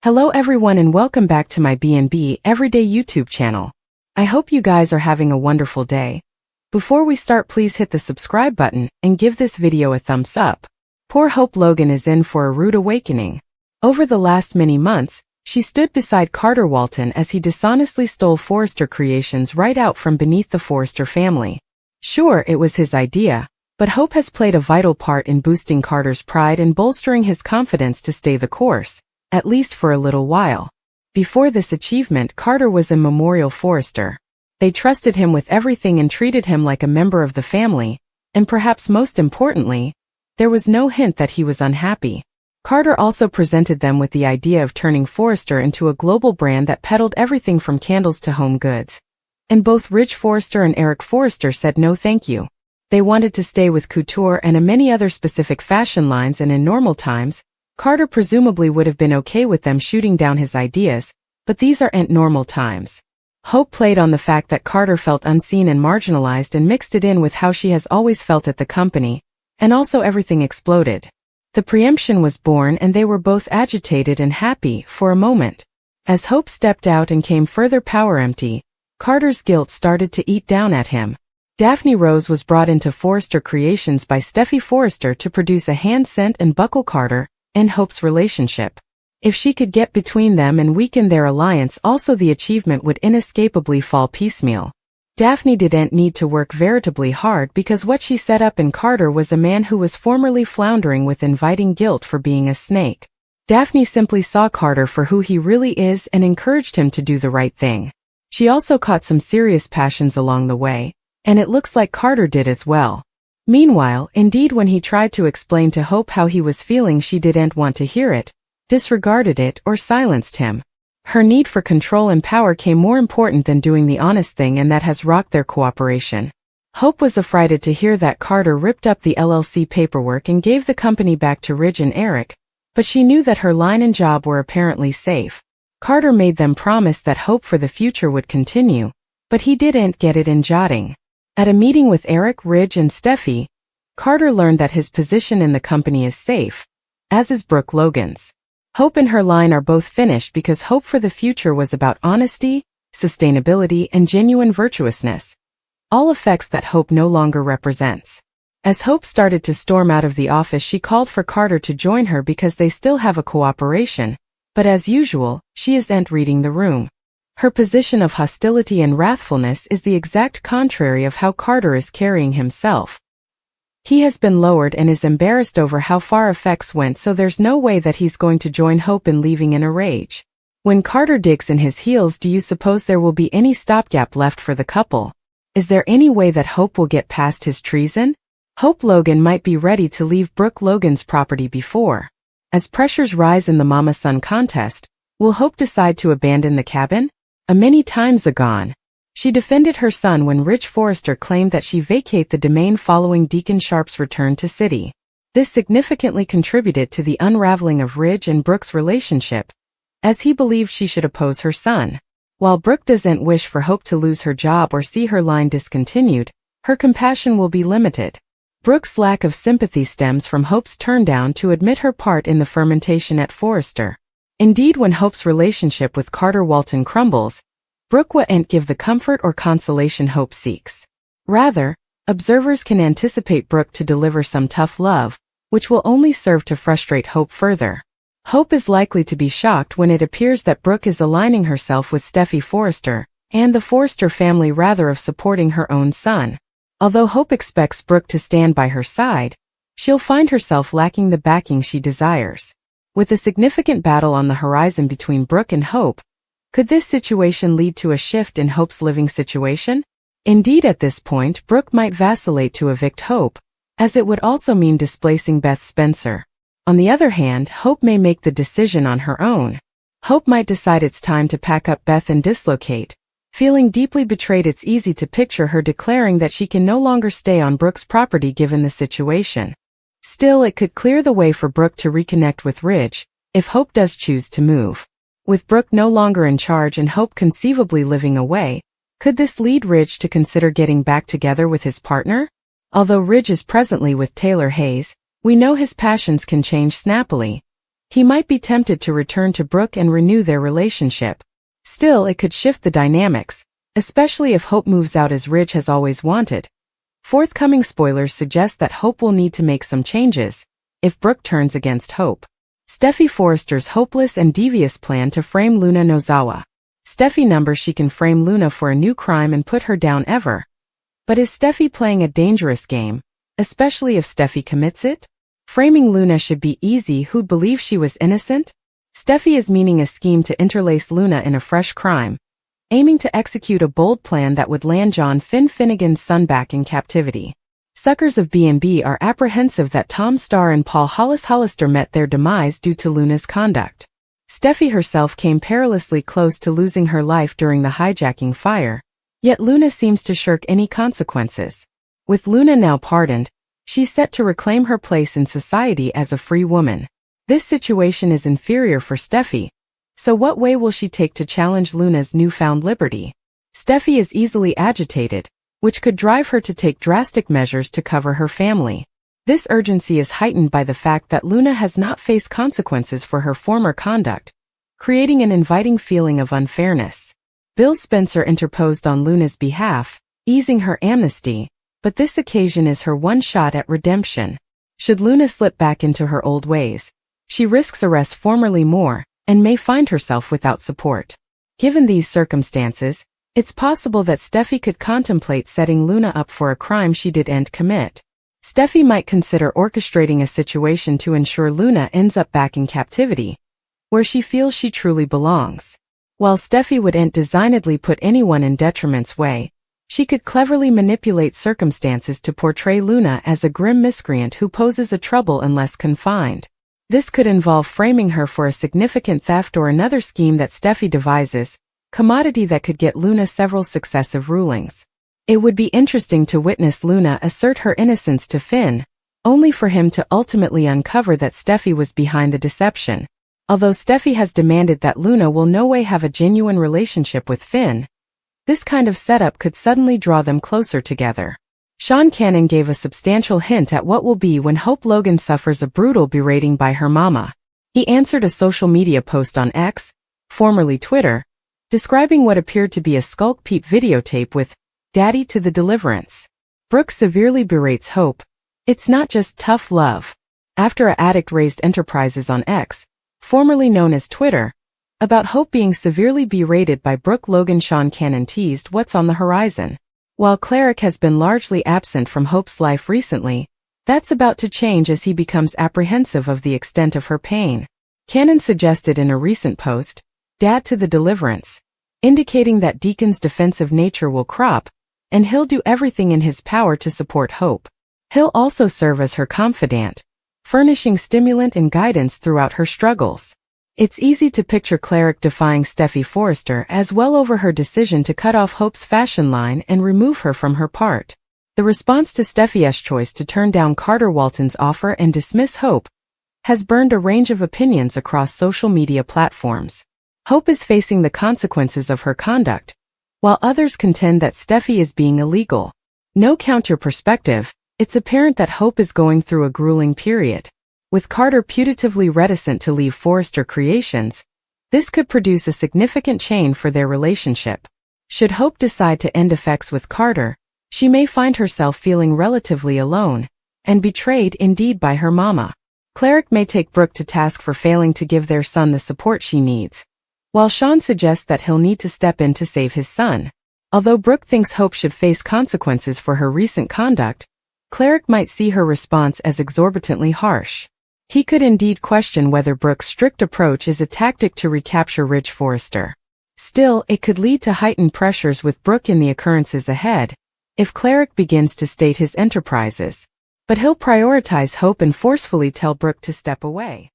Hello everyone and welcome back to my B&B Everyday YouTube channel. I hope you guys are having a wonderful day. Before we start, please hit the subscribe button and give this video a thumbs up. Poor Hope Logan is in for a rude awakening. Over the last many months, she stood beside Carter Walton as he dishonestly stole Forrester creations right out from beneath the Forrester family. Sure, it was his idea, but Hope has played a vital part in boosting Carter's pride and bolstering his confidence to stay the course, at least for a little while. Before this achievement, Carter was a memorial Forrester. They trusted him with everything and treated him like a member of the family, and perhaps most importantly, there was no hint that he was unhappy. Carter also presented them with the idea of turning Forrester into a global brand that peddled everything from candles to home goods. And both Ridge Forrester and Eric Forrester said no thank you. They wanted to stay with couture and many other specific fashion lines, and in normal times, Carter presumably would have been okay with them shooting down his ideas, but these aren't normal times. Hope played on the fact that Carter felt unseen and marginalized and mixed it in with how she has always felt at the company, and also everything exploded. The preemption was born and they were both agitated and happy for a moment. As Hope stepped out and came further power empty, Carter's guilt started to eat down at him. Daphne Rose was brought into Forrester Creations by Steffi Forrester to produce a hand scent and buckle Carter and Hope's relationship. If she could get between them and weaken their alliance, also the achievement would inescapably fall piecemeal. Daphne didn't need to work veritably hard because what she set up in Carter was a man who was formerly floundering with inviting guilt for being a snake. Daphne simply saw Carter for who he really is and encouraged him to do the right thing. She also caught some serious passions along the way, and it looks like Carter did as well. Meanwhile, indeed, when he tried to explain to Hope how he was feeling, she didn't want to hear it, disregarded it, or silenced him. Her need for control and power came more important than doing the honest thing, and that has rocked their cooperation. Hope was affrighted to hear that Carter ripped up the LLC paperwork and gave the company back to Ridge and Eric, but she knew that her line and job were apparently safe. Carter made them promise that hope for the future would continue, but he didn't get it in jotting. At a meeting with Eric, Ridge, and Steffi, Carter learned that his position in the company is safe, as is Brooke Logan's. Hope and her line are both finished because hope for the future was about honesty, sustainability, and genuine virtuousness. All effects that Hope no longer represents. As Hope started to storm out of the office, she called for Carter to join her because they still have a cooperation, but as usual, she isn't reading the room. Her position of hostility and wrathfulness is the exact contrary of how Carter is carrying himself. He has been lowered and is embarrassed over how far effects went, so there's no way that he's going to join Hope in leaving in a rage. When Carter digs in his heels, do you suppose there will be any stopgap left for the couple? Is there any way that Hope will get past his treason? Hope Logan might be ready to leave Brooke Logan's property before. As pressures rise in the mama-son contest, will Hope decide to abandon the cabin? Many times agone, she defended her son when Ridge Forrester claimed that she vacate the domain following Deacon Sharp's return to city. This significantly contributed to the unraveling of Ridge and Brooke's relationship, as he believed she should oppose her son. While Brooke doesn't wish for Hope to lose her job or see her line discontinued, her compassion will be limited. Brooke's lack of sympathy stems from Hope's turndown to admit her part in the fermentation at Forrester. Indeed, when Hope's relationship with Carter Walton crumbles, Brooke won't give the comfort or consolation Hope seeks. Rather, observers can anticipate Brooke to deliver some tough love, which will only serve to frustrate Hope further. Hope is likely to be shocked when it appears that Brooke is aligning herself with Steffi Forrester and the Forrester family rather of supporting her own son. Although Hope expects Brooke to stand by her side, she'll find herself lacking the backing she desires. With a significant battle on the horizon between Brooke and Hope, could this situation lead to a shift in Hope's living situation? Indeed, at this point, Brooke might vacillate to evict Hope, as it would also mean displacing Beth Spencer. On the other hand, Hope may make the decision on her own. Hope might decide it's time to pack up Beth and dislocate. Feeling deeply betrayed, it's easy to picture her declaring that she can no longer stay on Brooke's property given the situation. Still, it could clear the way for Brooke to reconnect with Ridge, if Hope does choose to move. With Brooke no longer in charge and Hope conceivably living away, could this lead Ridge to consider getting back together with his partner? Although Ridge is presently with Taylor Hayes, we know his passions can change snappily. He might be tempted to return to Brooke and renew their relationship. Still, it could shift the dynamics, especially if Hope moves out as Ridge has always wanted. Forthcoming spoilers suggest that Hope will need to make some changes if Brooke turns against Hope. Steffy Forrester's hopeless and devious plan to frame Luna Nozawa. Steffy numbers she can frame Luna for a new crime and put her down ever. But is Steffy playing a dangerous game, especially if Steffy commits it? Framing Luna should be easy. Who'd believe she was innocent? Steffy is meaning a scheme to interlace Luna in a fresh crime, aiming to execute a bold plan that would land John Finnegan's son back in captivity. Suckers of B&B are apprehensive that Tom Starr and Paul Hollister met their demise due to Luna's conduct. Steffy herself came perilously close to losing her life during the hijacking fire, yet Luna seems to shirk any consequences. With Luna now pardoned, she's set to reclaim her place in society as a free woman. This situation is inferior for Steffy, so what way will she take to challenge Luna's newfound liberty? Steffy is easily agitated, which could drive her to take drastic measures to cover her family. This urgency is heightened by the fact that Luna has not faced consequences for her former conduct, creating an inviting feeling of unfairness. Bill Spencer interposed on Luna's behalf, easing her amnesty, but this occasion is her one shot at redemption. Should Luna slip back into her old ways, she risks arrest formerly more, and may find herself without support. Given these circumstances, it's possible that Steffy could contemplate setting Luna up for a crime she didn't commit. Steffy might consider orchestrating a situation to ensure Luna ends up back in captivity, where she feels she truly belongs. While Steffy wouldn't designedly put anyone in detriment's way, she could cleverly manipulate circumstances to portray Luna as a grim miscreant who poses a trouble unless confined. This could involve framing her for a significant theft or another scheme that Steffy devises, commodity that could get Luna several successive rulings. It would be interesting to witness Luna assert her innocence to Finn, only for him to ultimately uncover that Steffy was behind the deception. Although Steffy has demanded that Luna will no way have a genuine relationship with Finn, this kind of setup could suddenly draw them closer together. Sean Cannon gave a substantial hint at what will be when Hope Logan suffers a brutal berating by her mama. He answered a social media post on X, formerly Twitter, describing what appeared to be a Skulk Peep videotape with "Daddy to the Deliverance." Brooke severely berates Hope. "It's not just tough love." After a addict raised Enterprises on X, formerly known as Twitter, about Hope being severely berated by Brooke, Logan Sean Cannon teased what's on the horizon. While Cleric has been largely absent from Hope's life recently, that's about to change as he becomes apprehensive of the extent of her pain. Cannon suggested in a recent post, "Dad to the Deliverance," indicating that Deacon's defensive nature will crop, and he'll do everything in his power to support Hope. He'll also serve as her confidant, furnishing stimulant and guidance throughout her struggles. It's easy to picture Cleric defying Steffy Forrester as well over her decision to cut off Hope's fashion line and remove her from her part. The response to Steffy's choice to turn down Carter Walton's offer and dismiss Hope has burned a range of opinions across social media platforms. Hope is facing the consequences of her conduct, while others contend that Steffy is being illegal. No counter perspective, it's apparent that Hope is going through a grueling period. With Carter putatively reticent to leave Forrester Creations, this could produce a significant chain for their relationship. Should Hope decide to end effects with Carter, she may find herself feeling relatively alone, and betrayed indeed by her mama. Cleric may take Brooke to task for failing to give their son the support she needs, while Sean suggests that he'll need to step in to save his son. Although Brooke thinks Hope should face consequences for her recent conduct, Cleric might see her response as exorbitantly harsh. He could indeed question whether Brooke's strict approach is a tactic to recapture Ridge Forrester. Still, it could lead to heightened pressures with Brooke in the occurrences ahead, if Cleric begins to state his enterprises. But he'll prioritize Hope and forcefully tell Brooke to step away.